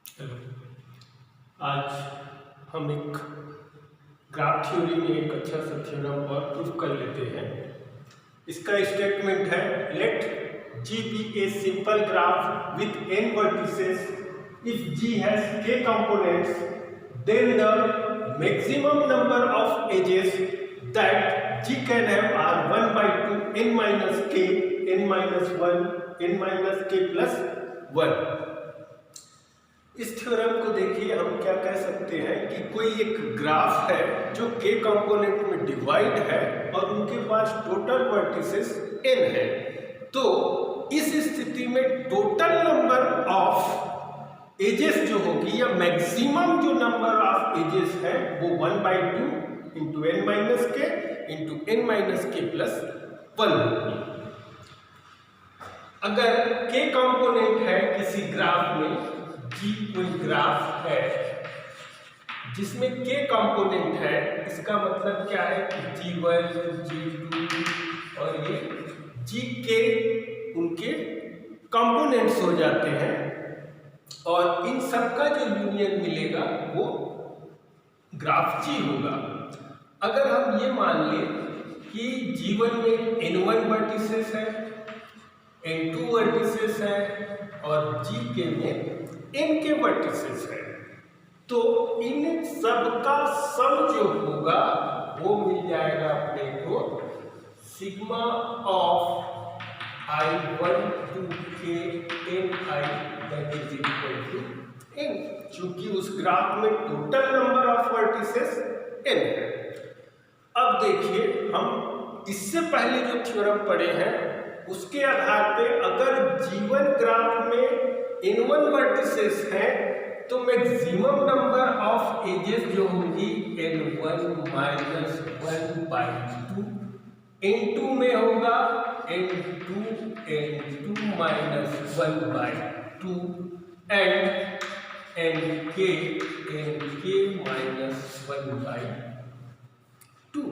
Hello. आज हम एक ग्राफ थ्योरी में एक अच्छा सा थ्योरम और प्रूफ कर लेते हैं। इसका स्टेटमेंट है let G be a simple graph with n vertices if G has k components then the maximum number of edges that G can have are 1 by 2 n minus k n minus 1 n minus k plus 1। इस theorem को देखिए हम क्या कह सकते हैं कि कोई एक ग्राफ है जो k कंपोनेंट में डिवाइड है और उनके पास टोटल वर्टिसेस n है। तो इस स्थिति में टोटल नंबर ऑफ एजेस जो होगी या मैक्सिमम जो नंबर ऑफ एजेस है वो 1 by 2 इंटू n माइनस के इंटू n माइनस के प्लस 1 होगी। अगर k कंपोनेंट है किसी ग्राफ में, G कोई ग्राफ है जिसमें k कंपोनेंट है, इसका मतलब क्या है कि G1, G2 और ये Gk उनके कंपोनेंट्स हो जाते हैं और इन सबका जो यूनियन मिलेगा वो ग्राफ G होगा। अगर हम ये मान लें कि G1 में n1 वर्टिसेस है, n2 वर्टिसेस है और Gk में n के वर्टिसेस है, तो इन सब का सम जो होगा वो मिल जाएगा अपने को sigma of I1 to k n I that is equal to n, क्योंकि उस ग्राफ में total number of vertices n है। अब देखिए हम इससे पहले जो थ्योरम पढ़े हैं उसके आधार पे अगर G1 ग्राफ में n1 वर्टिसेस है तो मैक्सिमम नंबर ऑफ एजेस जो होंगी n1 माइनस 1 बाई 2, n2 में होगा n2 minus 1 by 2 and nk minus 1 by 2।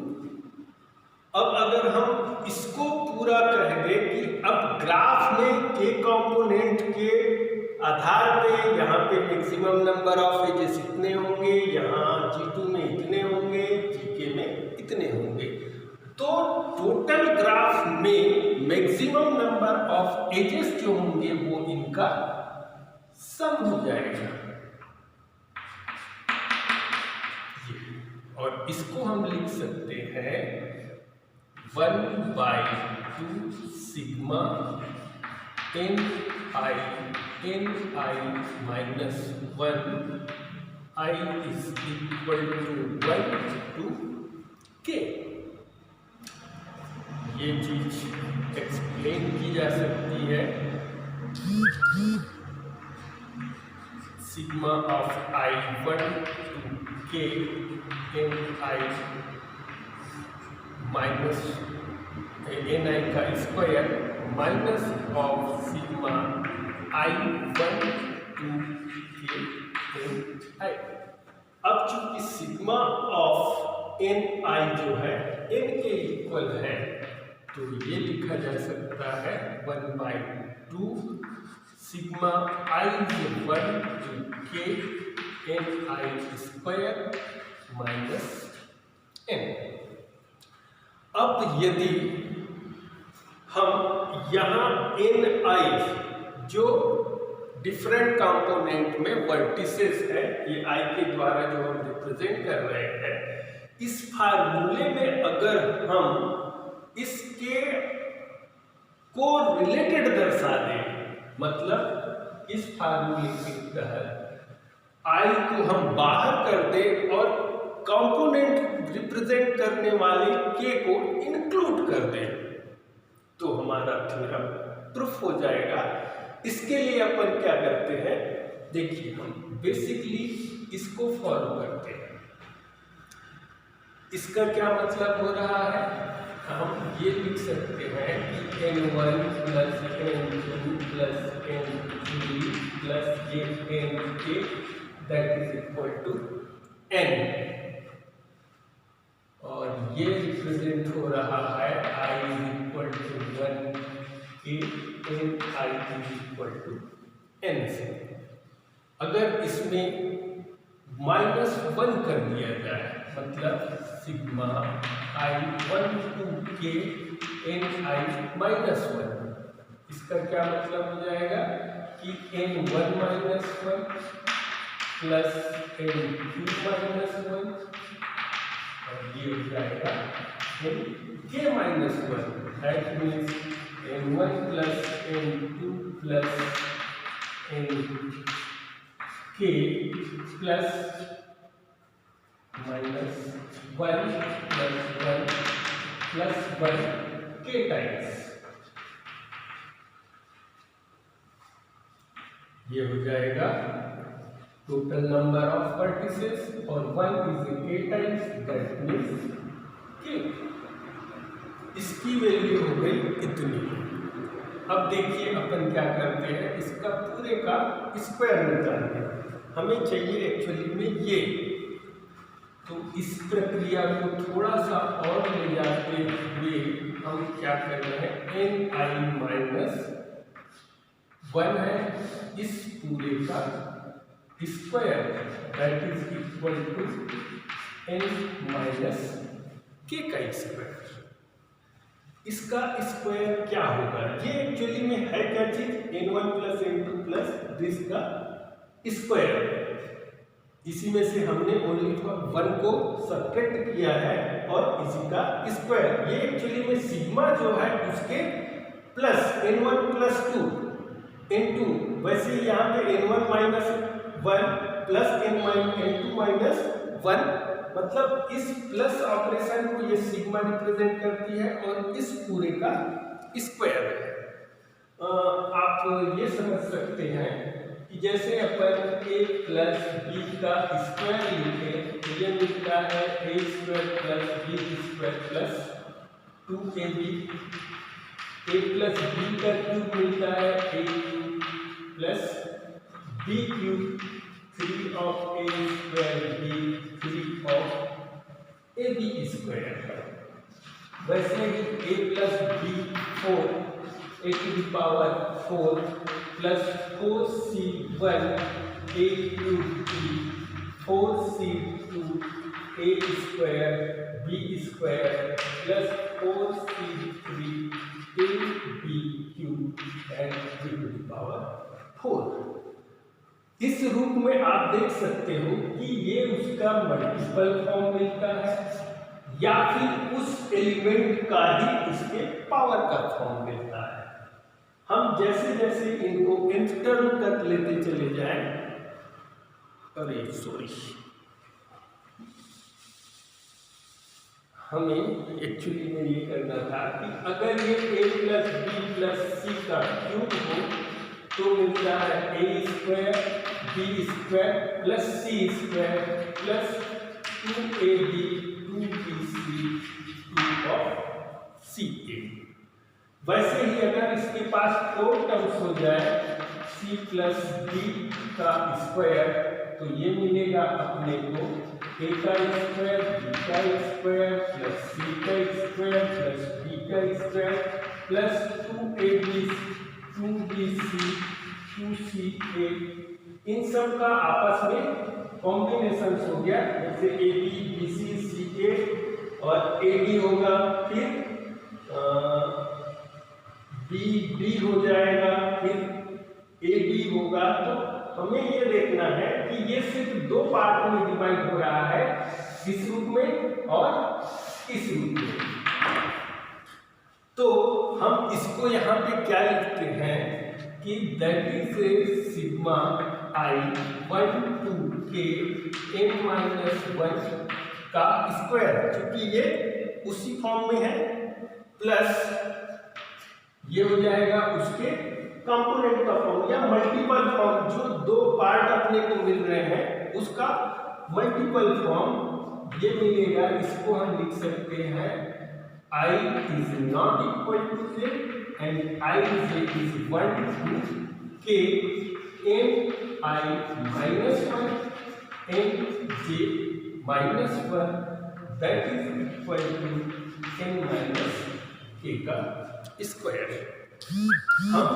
अब अगर हम इसको पूरा कह दें कि अब ग्राफ में k कंपोनेंट के आधार पे यहाँ पे मैक्सिमम नंबर ऑफ एजेस इतने होंगे, यहाँ G2 में इतने होंगे, Gk में इतने होंगे, तो टोटल ग्राफ में मैक्सिमम नंबर ऑफ एजेस जो होंगे वो इनका सम हो जाएगा। और इसको हम लिख सकते हैं 1 by 2 sigma n I minus 1 I is equal to 1 to k। ये चीज एक्सप्लेन की जा सकती है sigma of I1 to k n I minus n I का square minus of sigma I1 to k n I। अब चूंकि sigma of n I जो है n के इक्वल है तो ये लिखा जा सकता है 1 by 2 sigma I1 to k n I square minus n। अब यदि हम यहाँ n I जो डिफरेंट कंपोनेंट में वर्टिसेस है, ये I के द्वारा जो हम रिप्रेजेंट कर रहे हैं, इस फार्मूले में अगर हम इसके को रिलेटेड दर्शा दें, मतलब इस फार्मूले के तहत I को हम बाहर कर दें और कंपोनेंट रिप्रेजेंट करने वाले k को इंक्लूड कर दें, तो हमारा थ्योरम प्रूफ हो जाएगा। इसके लिए अपन क्या करते हैं, देखिए हम बेसिकली इसको फॉलो करते हैं। इसका क्या मतलब हो रहा है, हम ये लिख सकते हैं कि n1 plus n2 plus n3 plus nk that is equal to n, और ये रिप्रेजेंट हो रहा है I is equal to 1 k n I is equal to n से। अगर इसमें -1 कर दिया जाए, मतलब sigma i1 to k n(i)-1, इसका क्या मतलब हो जाएगा कि n1-1 प्लस n2-1, और ये हो जाएगा nk-1, that means n1 plus n2 plus nk plus -1 plus 1 k times. ये हो जाएगा टोटल नंबर ऑफ वर्टिसेस, और 1 is a k times, that means k। इसकी वैल्यू हो गई इतनी। अब देखिए अपन क्या करते हैं, इसका पूरे का स्क्वायर निकालते हैं। हमें चाहिए एक्चुअली में ये, तो इस प्रक्रिया को थोड़ा सा और ले जाते हुए हम क्या कर रहे हैं, n(i)-1 है, इस पूरे का square, that is equal to n-k का स्क्वायर। इसका स्क्वायर क्या होगा, ये एक्चुअली में है क्या चीज, n1 plus n2 plus this का स्क्वायर। इसी में से हमने ओनली 1 को सब्ट्रैक्ट किया है और इसी का स्क्वायर। ये एक्चुअली में सिग्मा जो है उसके प्लस n1 प्लस 2 n2, वैसे यहाँ पे n1 minus 1 plus n2 minus 1, मतलब इस प्लस ऑपरेशन को ये सिग्मा रिप्रेजेंट करती है और इस पूरे का स्क्वायर है। आप ये समझ सकते हैं कि जैसे अपन a प्लस b का स्क्वायर लिखें तो ये मिलता है a square plus b square plus 2ab। a plus b का क्यूब मिलता है a cube plus b cube, 3 of a square b 3 of ab square. वैसे ही a plus b 4 a to the power 4 plus 4c1 a cube 4c2 a square b square plus 4c3 a b cube and b to the power 4। इस रूप में आप देख सकते हो कि ये उसका मल्टीपल फॉर्म मिलता है या फिर उस एलिमेंट का ही उसके पावर का फॉर्म मिलता है। हम जैसे जैसे इनको इंटर्न कर लेते चले जाएं, अरे सॉरी, हमें एक्चुअली में ये करना था कि अगर ये a plus b plus c का क्यूब हो तो मिलता है a square b square plus c square plus 2ab 2bc 2 of ca। वैसे ही अगर इसके पास 4 टर्म्स हो जाए c प्लस b का स्क्वायर तो ये मिलेगा अपने को a का स्क्वायर b का स्क्वायर प्लस c का स्क्वायर प्लस b का square plus 2ab 2bc 2ca। इन सब का आपस में कॉम्बिनेशन हो गया, जैसे ab bc ca और ad होगा, फिर b हो जाएगा, फिर ad होगा। तो हमें ये देखना है कि ये सिर्फ 2 पार्ट में डिवाइड हो रहा है, इस रूप में और इस रूप में। तो हम इसको यहाँ पे क्या लिखते हैं कि that is sigma i1 to k n-1 का स्क्वायर, क्योंकि ये उसी फॉर्म में है, प्लस ये हो जाएगा उसके कंपोनेंट का फॉर्म या मल्टीपल फॉर्म, जो 2 पार्ट अपने को मिल रहे हैं उसका मल्टीपल फॉर्म ये मिलेगा। इसको हम लिख सकते हैं i is not equal to j and ij is 1 to k n(i)-1 n(j)-1 that is equal to n-k का स्क्वायर। हम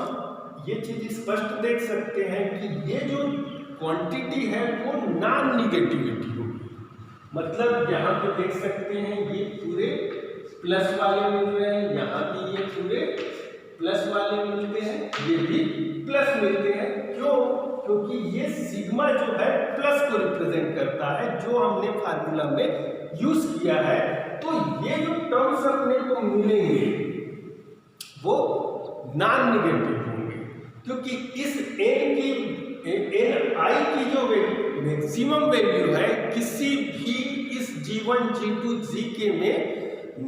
ये चीज स्पष्ट देख सकते हैं कि ये जो क्वांटिटी है वो नॉन निगेटिविटी होगी। मतलब यहाँ पे देख सकते हैं ये पूरे प्लस वाले मिल रहे हैं, यहाँ भी ये पूरे प्लस वाले मिलते हैं, ये भी प्लस मिलते हैं। क्यों? क्योंकि ये सिग्मा जो है प्लस को रिप्रेजेंट करता है, जो हमने फार्मूला में यूज किया है। तो ये जो टर्म्स अपने को मिलेंगे वो नॉन निगेटिव होंगे, क्योंकि इस n की जो मैक्सिमम वैल्यू है किसी भी इस G1, G2, Gk में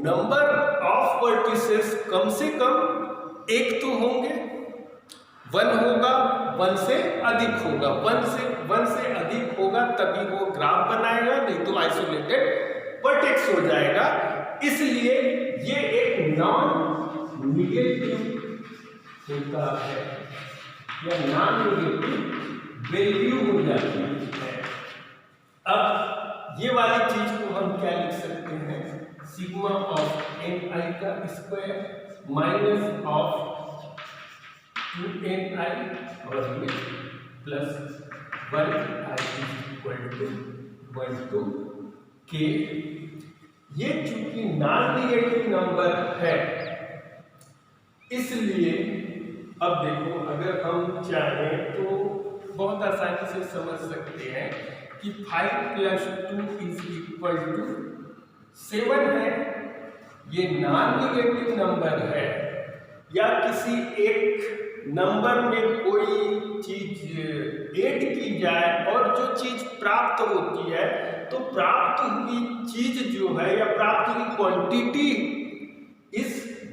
नंबर ऑफ वर्टिसेस कम से कम एक तो होंगे, 1 होगा, 1 से अधिक होगा, 1 से अधिक होगा तभी वो ग्राफ बनाएगा, नहीं तो आइसोलेटेड वर्टेक्स हो जाएगा। इसलिए ये एक नॉन निगेटिव होता है या नॉन निगेटिव वैल्यू हो जाती है। अब ये वाली चीज को हम क्या लिख सकते हैं, सिग्मा ऑफ ni का स्क्वायर माइनस ऑफ 2ni और ये plus 1i equal to 1 to k। ये चूंकि नॉन निगेटिव नंबर है, इसलिए अब देखो अगर हम चाहें तो बहुत आसानी से समझ सकते हैं कि 5 + 2 = 7 है। ये नॉन निगेटिव नंबर है, या किसी एक नंबर में कोई चीज ऐड की जाए और जो चीज प्राप्त होती है, तो प्राप्त हुई चीज जो है या प्राप्त हुई quantity is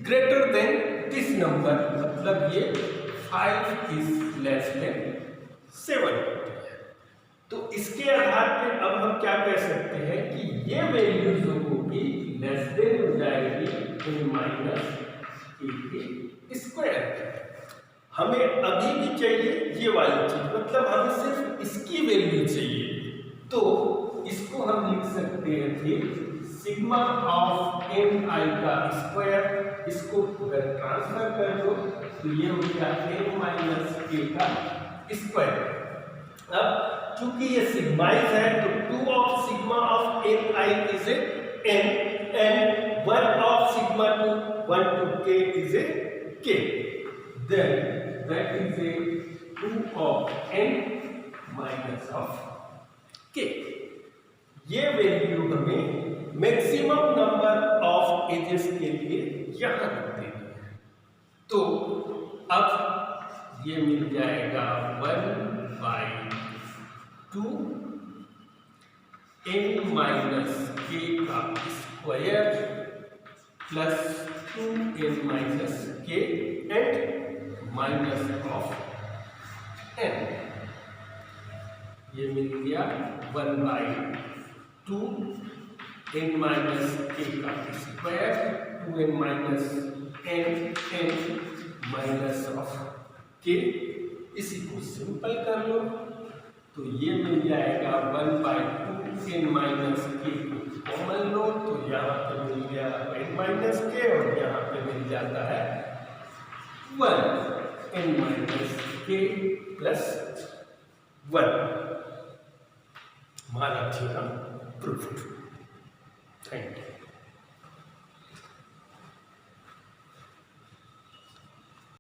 greater than this number, मतलब ये 5 > 7। तो इसके आधार पे अब हम क्या कह सकते हैं कि ये वैल्यू जो होगी लेस देन हो जाएगी n-a² हमें अभी भी चाहिए ये वाली चीज, मतलब हमें सिर्फ इसकी वैल्यू चाहिए। तो इसको हम लिख सकते हैं फिर सिग्मा ऑफ ni का स्क्वायर, इसको अगर ट्रांसफर कर दो तो ये हो गया n - k का स्क्वायर। अब चूंकि ये सिग्माइज है तो 2 of sigma of ni is a n and 1 of sigma to 1 to k is a k, then that is a 2 of n minus of k। ये वैल्यू हमें मैक्सिमम नंबर ऑफ एजेस के लिए यहां रख देनी है। तो अब ये मिल जाएगा 1/2 n - k का square plus 2n - k and minus of n। ये मिल गया 1/2 n - k का square 2n - n minus of k। इसी को सिंपल कर लो तो ये मिल जाएगा 1/2 n - k को कॉमन लो तो यहाँ पे मिल गया n - k और यहाँ पे मिल जाता है 1 n - k + 1। हमारा थ्योरम प्रूव्ड।